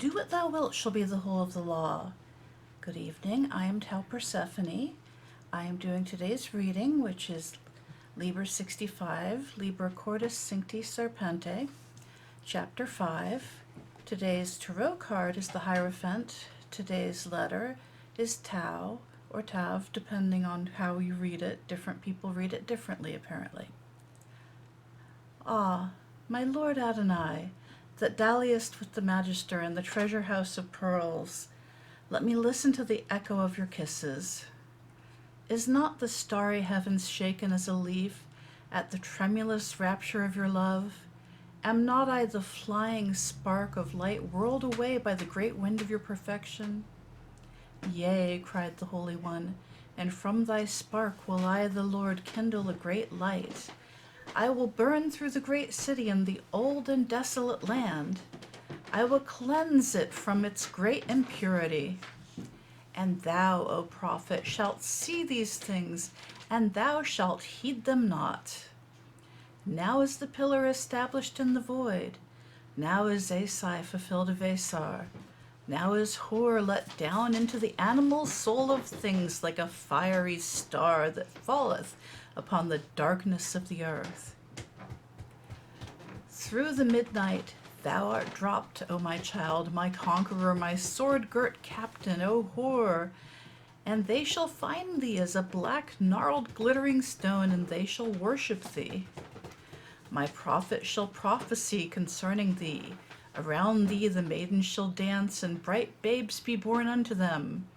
Do what thou wilt shall be the whole of the law. Good evening, I am Tau Persephone. I am doing today's reading, which is Liber 65, Liber Cordis Cincti Serpente, Chapter 5. Today's tarot card is the Hierophant. Today's letter is Tau, or Tav, depending on how you read it. Different people read it differently, apparently. Ah, my Lord Adonai, that dalliest with the Magister in the treasure house of pearls, let me listen to the echo of your kisses. Is not the starry heavens shaken as a leaf at the tremulous rapture of your love? Am not I the flying spark of light whirled away by the great wind of your perfection? Yea, cried the Holy One, and from thy spark will I, the Lord, kindle a great light. I will burn through the great city and the old and desolate land. I will cleanse it from its great impurity. And thou, O prophet, shalt see these things, and thou shalt heed them not. Now is the pillar established in the void. Now is Asai fulfilled of Asar. Now is Hor let down into the animal soul of things like a fiery star that falleth upon the darkness of the earth. Through the midnight thou art dropped, O my child, my conqueror, my sword-girt captain, O Hor, and they shall find thee as a black, gnarled, glittering stone, and they shall worship thee. My prophet shall prophesy concerning thee. Around thee the maidens shall dance, and bright babes be born unto them.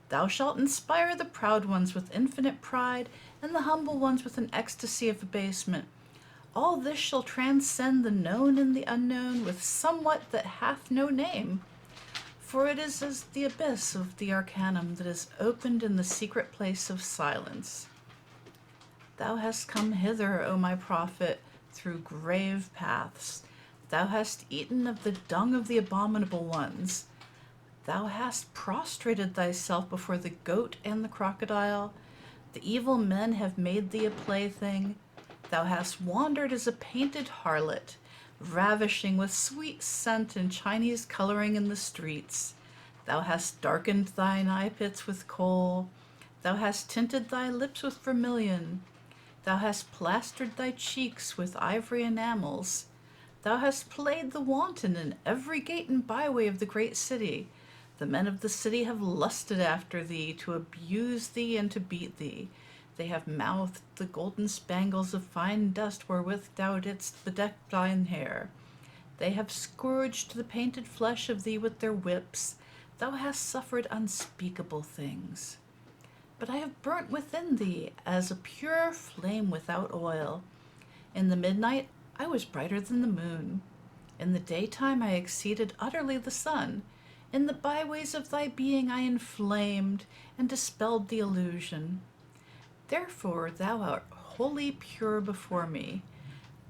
Thou shalt inspire the proud ones with infinite pride, and the humble ones with an ecstasy of abasement. All this shall transcend the known and the unknown with somewhat that hath no name. For it is as the abyss of the arcanum that is opened in the secret place of silence. Thou hast come hither, O my prophet, through grave paths. Thou hast eaten of the dung of the abominable ones. Thou hast prostrated thyself before the goat and the crocodile. The evil men have made thee a plaything. Thou hast wandered as a painted harlot, ravishing with sweet scent and Chinese coloring in the streets. Thou hast darkened thine eye pits with kohl. Thou hast tinted thy lips with vermilion. Thou hast plastered thy cheeks with ivory enamels. Thou hast played the wanton in every gate and byway of the great city. The men of the city have lusted after thee, to abuse thee and to beat thee. They have mouthed the golden spangles of fine dust wherewith thou didst bedeck thine hair. They have scourged the painted flesh of thee with their whips. Thou hast suffered unspeakable things. But I have burnt within thee as a pure flame without oil. In the midnight I was brighter than the moon. In the daytime I exceeded utterly the sun. In the byways of thy being I inflamed and dispelled the illusion. Therefore thou art wholly pure before me.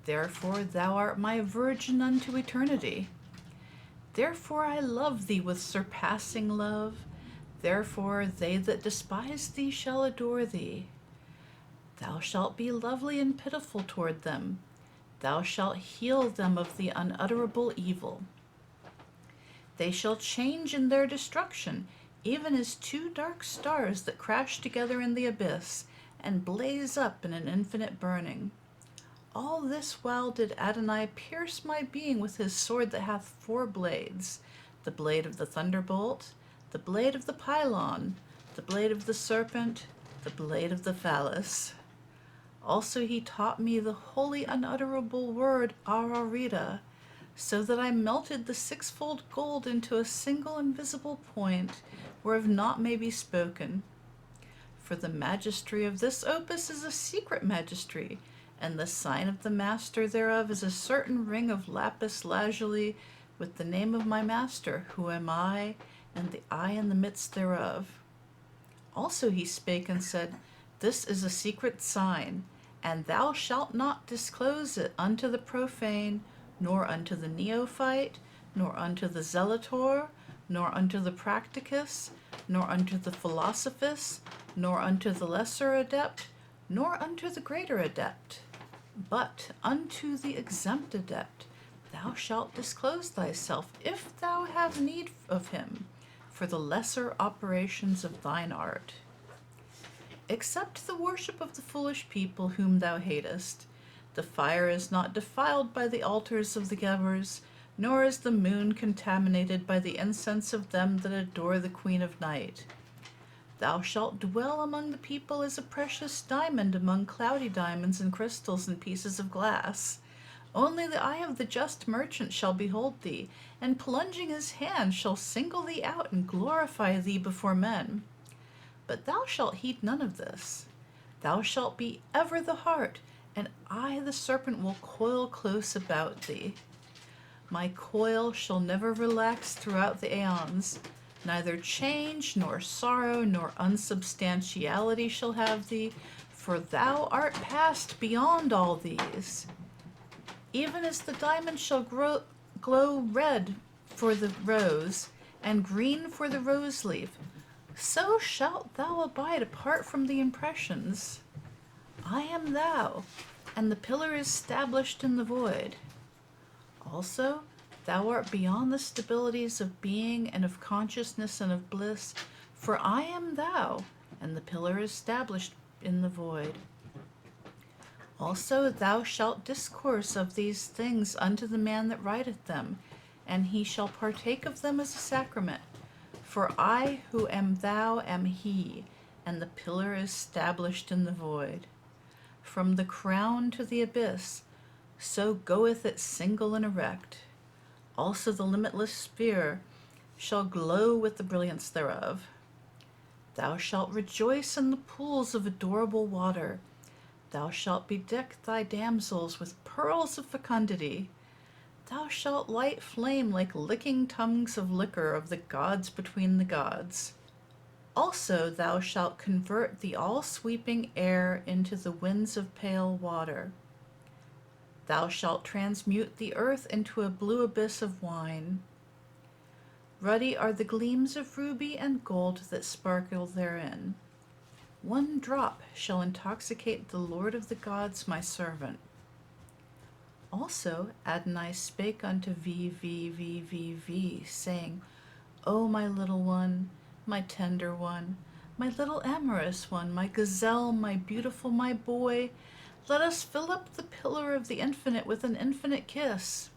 Therefore thou art my virgin unto eternity. Therefore I love thee with surpassing love. Therefore they that despise thee shall adore thee. Thou shalt be lovely and pitiful toward them. Thou shalt heal them of the unutterable evil. They shall change in their destruction, even as two dark stars that crash together in the abyss, and blaze up in an infinite burning. All this while did Adonai pierce my being with his sword that hath 4 blades, the blade of the thunderbolt, the blade of the pylon, the blade of the serpent, the blade of the phallus. Also he taught me the holy unutterable word Ararita, so that I melted the 6-fold gold into a single invisible point, whereof naught may be spoken. For the magistry of this opus is a secret magistry, and the sign of the master thereof is a certain ring of lapis lazuli with the name of my master, who am I, and the eye in the midst thereof. Also he spake and said, This is a secret sign, and thou shalt not disclose it unto the profane, nor unto the neophyte, nor unto the zealotor, nor unto the practicus, nor unto the philosophus, nor unto the lesser adept, nor unto the greater adept, but unto the exempt adept, Thou shalt disclose thyself, if thou have need of him, for the lesser operations of thine art. Accept the worship of the foolish people whom thou hatest. The fire is not defiled by the altars of the givers, nor is the moon contaminated by the incense of them that adore the Queen of Night. Thou shalt dwell among the people as a precious diamond among cloudy diamonds and crystals and pieces of glass. Only the eye of the just merchant shall behold thee, and plunging his hand shall single thee out and glorify thee before men. But thou shalt heed none of this. Thou shalt be ever the heart, and I the serpent will coil close about thee. My coil shall never relax throughout the aeons. Neither change, nor sorrow, nor unsubstantiality shall have thee, for thou art passed beyond all these. Even as the diamond shall glow red for the rose, and green for the rose leaf, so shalt thou abide apart from the impressions. I am thou, and the pillar is stablished in the void. Also, thou art beyond the stabilities of being and of consciousness and of bliss, for I am thou, and the pillar is established in the void. Also thou shalt discourse of these things unto the man that writeth them, and he shall partake of them as a sacrament. For I who am thou am he, and the pillar is established in the void. From the crown to the abyss, so goeth it single and erect. Also the limitless sphere shall glow with the brilliance thereof. Thou shalt rejoice in the pools of adorable water. Thou shalt bedeck thy damsels with pearls of fecundity. Thou shalt light flame like licking tongues of liquor of the gods between the gods. Also thou shalt convert the all-sweeping air into the winds of pale water. Thou shalt transmute the earth into a blue abyss of wine. Ruddy are the gleams of ruby and gold that sparkle therein. One drop shall intoxicate the Lord of the gods, my servant. Also Adonai spake unto V, saying, O my little one, my tender one, my little amorous one, my gazelle, my beautiful, my boy, let us fill up the pillar of the infinite with an infinite kiss.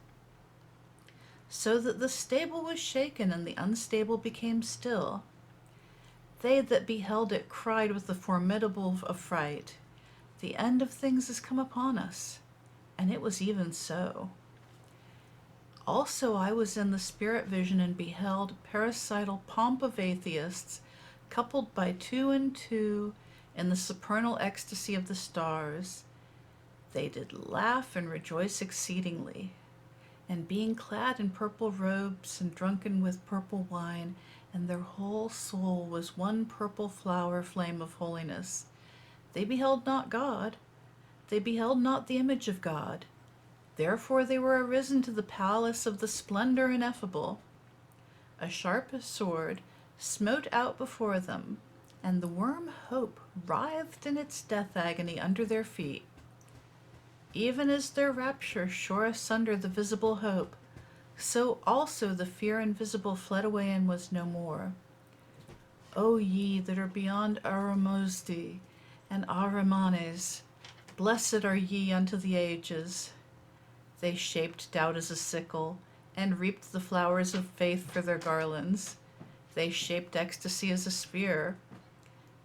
So that the stable was shaken, and the unstable became still. They that beheld it cried with the formidable affright, The end of things is come upon us. And it was even so. Also I was in the spirit vision, and beheld parasital pomp of atheists, coupled by two and two, in the supernal ecstasy of the stars. They did laugh and rejoice exceedingly, and being clad in purple robes, and drunken with purple wine, and their whole soul was one purple flower flame of holiness. They beheld not God, they beheld not the image of God. Therefore they were arisen to the palace of the splendor ineffable. A sharp sword smote out before them, and the worm Hope writhed in its death agony under their feet. Even as their rapture shore asunder the visible hope, so also the fear invisible fled away and was no more. O ye that are beyond Aramozdi and Aramanes, blessed are ye unto the ages. They shaped doubt as a sickle, and reaped the flowers of faith for their garlands. They shaped ecstasy as a spear,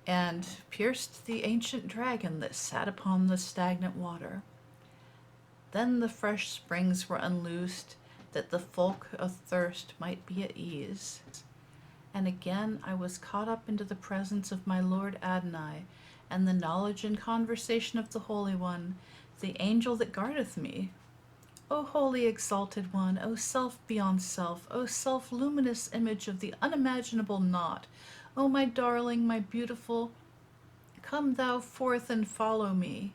and pierced the ancient dragon that sat upon the stagnant water. Then the fresh springs were unloosed, that the folk athirst might be at ease. And again I was caught up into the presence of my Lord Adonai, and the knowledge and conversation of the Holy One, the angel that guardeth me. O holy exalted one, O self beyond self, O self-luminous image of the unimaginable naught, O my darling, my beautiful, come thou forth and follow me.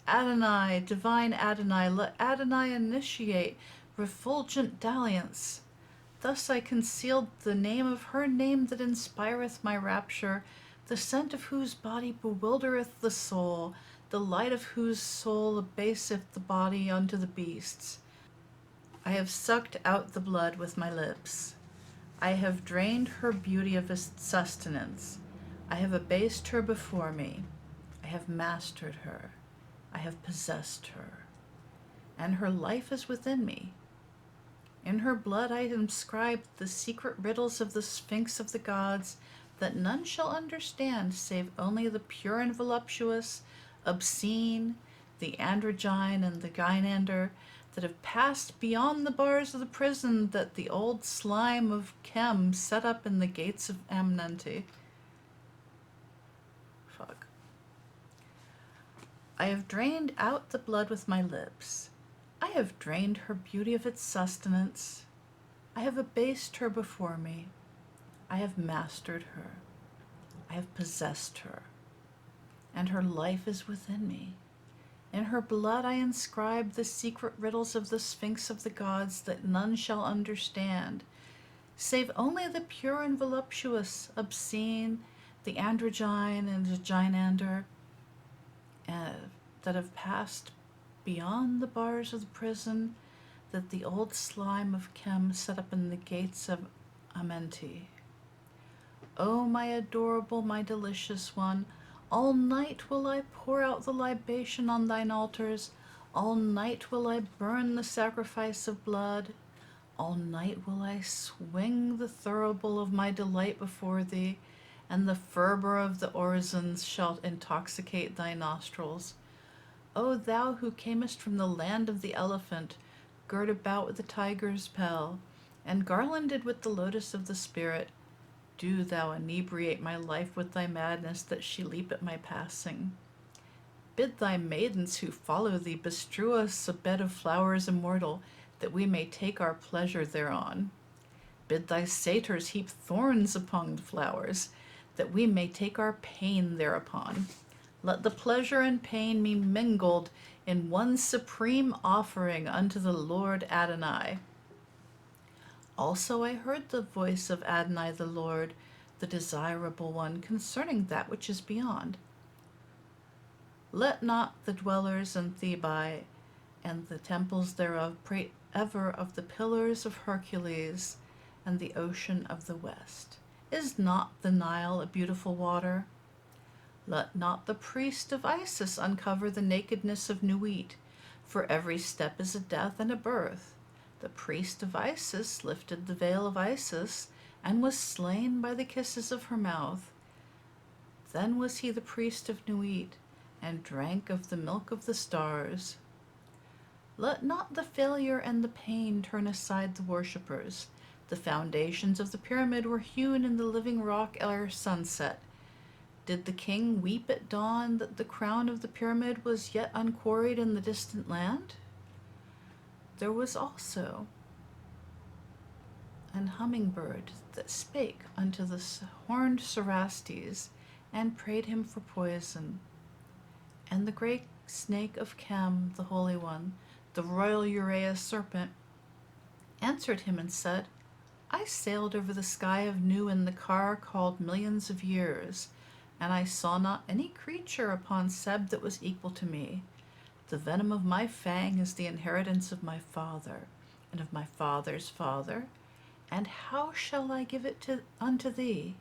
Adonai, divine Adonai, let Adonai initiate refulgent dalliance. Thus I concealed the name of her name that inspireth my rapture, the scent of whose body bewildereth the soul, the light of whose soul abaseth the body unto the beasts. I have sucked out the blood with my lips. I have drained her beauty of sustenance. I have abased her before me. I have mastered her. I have possessed her. And her life is within me. In her blood I inscribe the secret riddles of the Sphinx of the gods that none shall understand save only the pure and voluptuous, obscene, the androgyne and the gynander, that have passed beyond the bars of the prison that the old slime of Chem set up in the gates of Amenti. Fuck. I have drained out the blood with my lips. I have drained her beauty of its sustenance. I have abased her before me. I have mastered her. I have possessed her. And her life is within me. In her blood I inscribe the secret riddles of the Sphinx of the gods that none shall understand, save only the pure and voluptuous, obscene, the androgyne and the gynander, that have passed beyond the bars of the prison that the old slime of Chem set up in the gates of Amenti. O my adorable, my delicious one, all night will I pour out the libation on thine altars, all night will I burn the sacrifice of blood, all night will I swing the thurible of my delight before thee, and the fervor of the orisons shall intoxicate thy nostrils. O thou who camest from the land of the elephant, girt about with the tiger's pell, and garlanded with the lotus of the spirit, do thou inebriate my life with thy madness, that she leap at my passing. Bid thy maidens who follow thee bestrew us a bed of flowers immortal, that we may take our pleasure thereon. Bid thy satyrs heap thorns upon the flowers, that we may take our pain thereupon. Let the pleasure and pain be mingled in one supreme offering unto the Lord Adonai. Also I heard the voice of Adonai the Lord, the desirable one, concerning that which is beyond. Let not the dwellers in Thebai and the temples thereof pray ever of the pillars of Hercules and the ocean of the west. Is not the Nile a beautiful water? Let not the priest of Isis uncover the nakedness of Nuit, for every step is a death and a birth. The priest of Isis lifted the veil of Isis, and was slain by the kisses of her mouth. Then was he the priest of Nuit, and drank of the milk of the stars. Let not the failure and the pain turn aside the worshippers. The foundations of the pyramid were hewn in the living rock ere sunset. Did the king weep at dawn that the crown of the pyramid was yet unquarried in the distant land? There was also an hummingbird that spake unto the horned Cerastes, and prayed him for poison. And the great snake of Chem, the holy one, the royal Uraeus serpent, answered him and said, I sailed over the sky of Nu in the car called Millions of Years, and I saw not any creature upon Seb that was equal to me. The venom of my fang is the inheritance of my father, and of my father's father, and how shall I give it unto thee?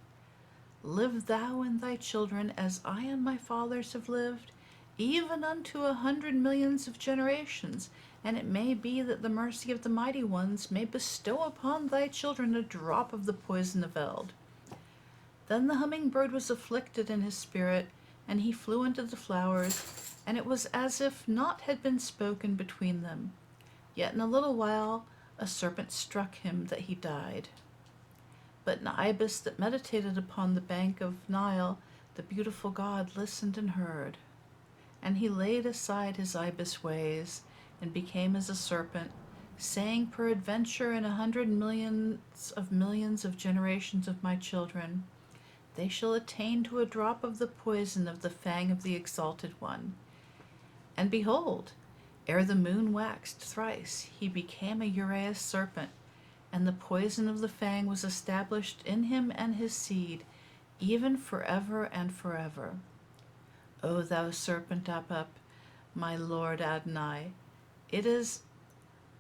Live thou and thy children as I and my fathers have lived, even unto 100 millions of generations, and it may be that the mercy of the mighty ones may bestow upon thy children a drop of the poison of Eld. Then the hummingbird was afflicted in his spirit, and he flew into the flowers, and it was as if naught had been spoken between them. Yet in a little while a serpent struck him, that he died. But an ibis that meditated upon the bank of Nile, the beautiful god, listened and heard. And he laid aside his ibis ways, and became as a serpent, saying, peradventure in 100 millions of generations of my children, they shall attain to a drop of the poison of the fang of the exalted one. And behold, ere the moon waxed thrice, he became a Uraeus serpent, and the poison of the fang was established in him and his seed, even forever and forever. O thou serpent Apep, my lord Adonai, it is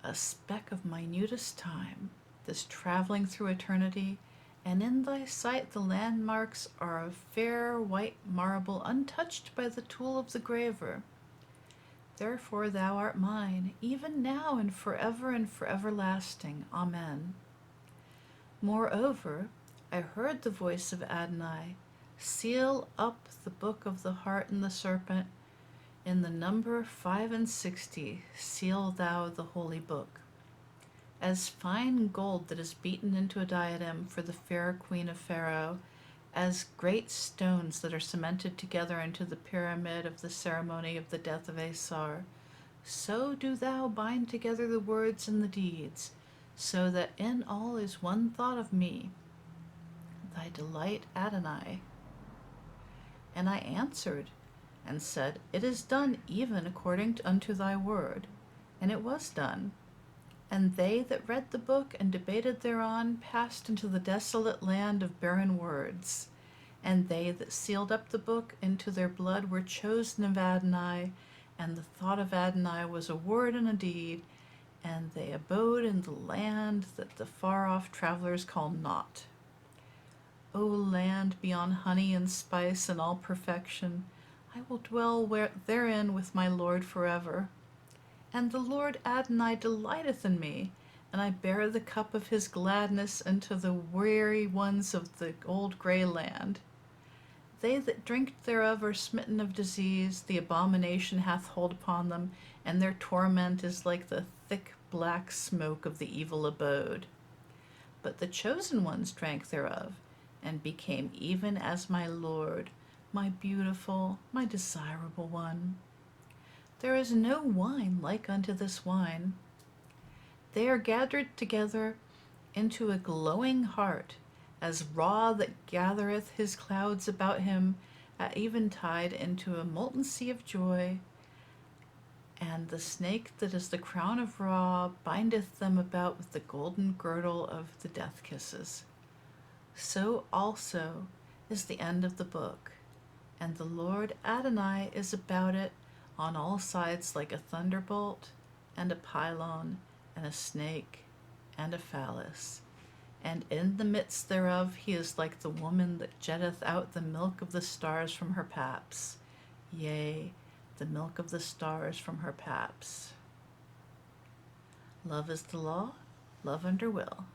a speck of minutest time, this traveling through eternity, and in thy sight the landmarks are of fair white marble, untouched by the tool of the graver. Therefore thou art mine, even now and for everlasting. Amen. Moreover, I heard the voice of Adonai, seal up the book of the heart and the serpent, in the number 65, seal thou the holy book. As fine gold that is beaten into a diadem for the fair queen of Pharaoh, as great stones that are cemented together into the pyramid of the ceremony of the death of Asar, so do thou bind together the words and the deeds, so that in all is one thought of me, thy delight Adonai. And I answered and said, It is done even according unto thy word. And it was done. And they that read the book and debated thereon passed into the desolate land of barren words. And they that sealed up the book into their blood were chosen of Adonai, and the thought of Adonai was a word and a deed, and they abode in the land that the far-off travelers call not. O land beyond honey and spice and all perfection, I will dwell therein with my Lord forever. And the Lord Adonai delighteth in me, and I bear the cup of his gladness unto the weary ones of the old grey land. They that drink thereof are smitten of disease, the abomination hath hold upon them, and their torment is like the thick black smoke of the evil abode. But the chosen ones drank thereof, and became even as my Lord, my beautiful, my desirable one. There is no wine like unto this wine. They are gathered together into a glowing heart, as Ra that gathereth his clouds about him at eventide into a molten sea of joy. And the snake that is the crown of Ra bindeth them about with the golden girdle of the death kisses. So also is the end of the book, and the Lord Adonai is about it on all sides like a thunderbolt, and a pylon, and a snake, and a phallus. And in the midst thereof he is like the woman that jetteth out the milk of the stars from her paps, yea, the milk of the stars from her paps. Love is the law, love under will.